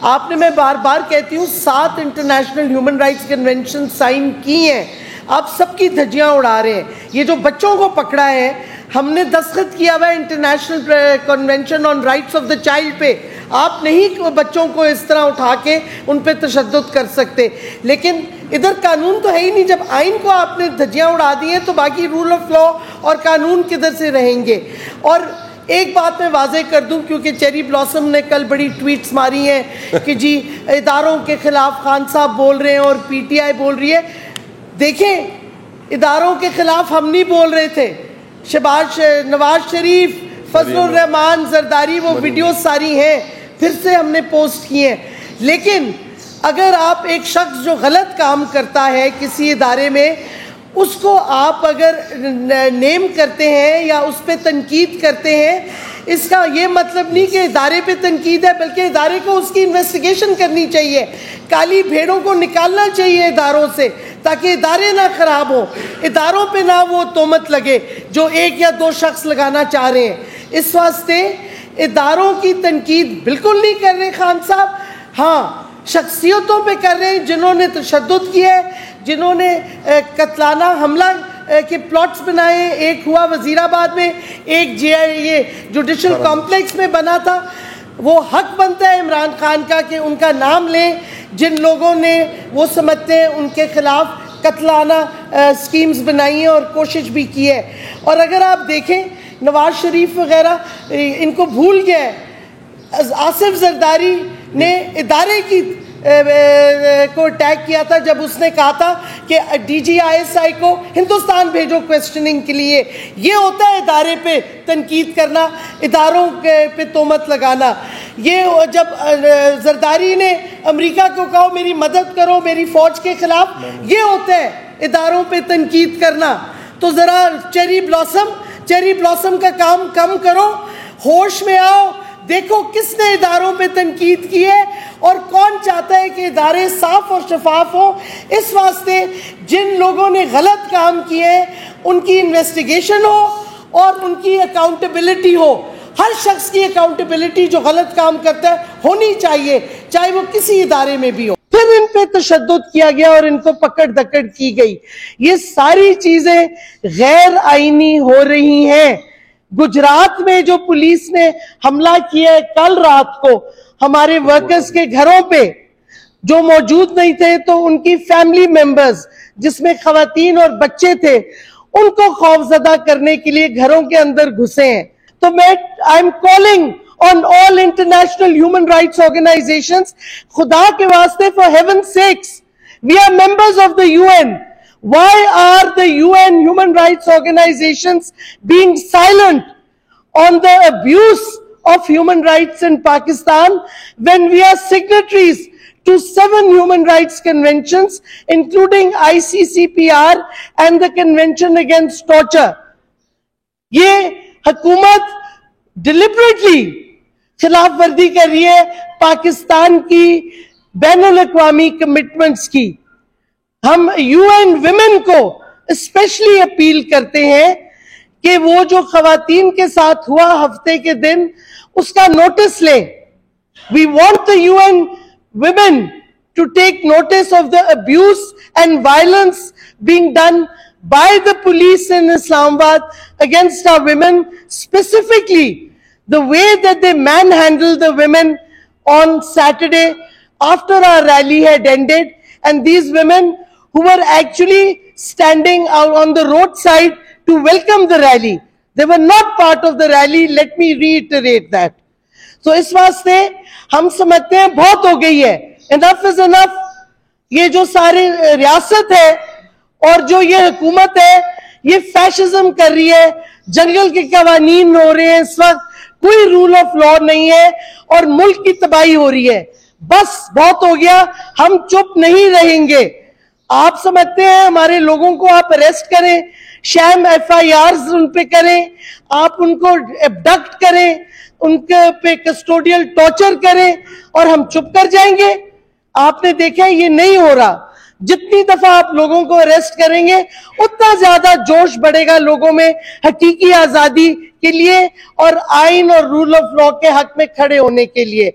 आपने, मैं बार बार कहती हूँ, 7 international human rights convention sign की हैं, आप सबकी धज्जियां उड़ा रहे हैं। ये जो बच्चों को पकड़ा है, हमने दस्तखत किया हुआ है international convention on rights of the child पे। आप नहीं बच्चों को इस तरह उठा के उन पे तशद्दुद कर सकते, लेकिन इधर कानून तो है ही नहीं। जब आइन को आपने धज्जियां उड़ा दी हैं तो बाकी रूल ऑफ लॉ और कानून किधर से रहेंगे। और एक बात मैं वाजे कर दूं, क्योंकि चेरी ब्लॉसम ने कल बड़ी ट्वीट्स मारी हैं कि जी इदारों के खिलाफ खान साहब बोल रहे हैं और पीटीआई बोल रही है। देखें, इदारों के खिलाफ हम नहीं बोल रहे थे। नवाज शरीफ, फजलुर रहमान, जरदारी, वो वीडियो सारी हैं, फिर से हमने पोस्ट किए हैं। लेकिन अगर आप एक शख्स जो गलत काम करता है किसी इदारे में, उसको आप अगर नेम करते हैं या उस पर तनकीद करते हैं, इसका ये मतलब नहीं कि इदारे पे तनकीद है, बल्कि इदारे को उसकी इन्वेस्टिगेशन करनी चाहिए। काली भेड़ों को निकालना चाहिए इदारों से, ताकि इदारे ना खराब हो, इदारों पे ना वो तोहमत लगे जो एक या दो शख्स लगाना चाह रहे हैं। इस वास्ते इदारों की तनकीद बिल्कुल नहीं कर रहे खान साहब। हाँ, शख्सियतों पे कर रहे हैं जिन्होंने तशद्दुद किया है, जिन्होंने कत्लाना हमला के प्लॉट्स बनाए। एक हुआ वजीराबाद में, एक ये जुडिशल कॉम्प्लेक्स में बना था। वो हक बनता है इमरान खान का कि उनका नाम लें जिन लोगों ने, वो समझते हैं, उनके खिलाफ कत्लाना स्कीम्स बनाई हैं और कोशिश भी की है। और अगर आप देखें, नवाज शरीफ वगैरह इनको भूल गया है। आसिफ जरदारी ने इदारे की को अटैक किया था जब उसने कहा था कि DGISI को हिंदुस्तान भेजो क्वेश्चनिंग के लिए। ये होता है इदारे पे तनकीद करना, इदारों पे तोहमत लगाना। ये जब जरदारी ने अमेरिका को कहा मेरी मदद करो मेरी फौज के खिलाफ, ये होता है इदारों पे तनकीद करना। तो ज़रा चेरी ब्लॉसम का काम कम करो, होश में आओ, देखो किसने इदारों पे तनकीद की है और कौन चाहता है कि इदारे साफ और शफाफ हो। इस वास्ते जिन लोगों ने गलत काम किए उनकी इन्वेस्टिगेशन हो और उनकी अकाउंटेबिलिटी हो। हर शख्स की अकाउंटेबिलिटी जो गलत काम करता है होनी चाहिए, चाहे वो किसी इदारे में भी हो। फिर इन पे तशद्दुद किया गया और इनको पकड़ दकड़ की गई। ये सारी चीजें गैर आईनी हो रही हैं। गुजरात में जो पुलिस ने हमला किया है कल रात को हमारे वर्कर्स के घरों पे, जो मौजूद नहीं थे तो उनकी फैमिली मेंबर्स जिसमें खवातीन और बच्चे थे, उनको खौफजदा करने के लिए घरों के अंदर घुसे हैं। तो I am calling on all international human rights organisations, खुदा के वास्ते, for heaven's sakes, we are members of the UN. Why are the UN human rights organizations being silent on the abuse of human rights in Pakistan when we are signatories to 7 human rights conventions, including ICCPR and the Convention Against Torture? ये हुकूमत deliberately खिलाफ वर्दी कर रही है पाकिस्तान की बैनुल अक़वामी commitments की। हम UN विमेन को स्पेशली अपील करते हैं कि वो जो खवातीन के साथ हुआ हफ्ते के दिन, उसका नोटिस लें। We want the UN women to take notice of the abuse and violence being done by the police in Islamabad against our women, specifically the way that they manhandled the women on Saturday after our rally had ended, and these women who were actually standing out on the roadside to welcome the rally. They were not part of the rally, let me reiterate that. So इस वास्ते हम समझते हैं बहुत हो गई है, enough is enough। ये जो सारी रियासत है और जो ये हुकूमत है, ये फैशिज्म कर रही है, जंगल के कवानीन हो रहे हैं इस वक्त, कोई रूल ऑफ लॉ नहीं है और मुल्क की तबाही हो रही है। बस बहुत हो गया, हम चुप नहीं रहेंगे। आप समझते हैं हमारे लोगों को आप अरेस्ट करें, शैम FIRs उन पे करें, आप उनको एब्डक्ट करें, उनके पे कस्टोडियल टॉर्चर करें और हम चुप कर जाएंगे? आपने देखा है ये नहीं हो रहा। जितनी दफा आप लोगों को अरेस्ट करेंगे उतना ज्यादा जोश बढ़ेगा लोगों में हकीकी आजादी के लिए और आइन और रूल ऑफ लॉ के हक में खड़े होने के लिए।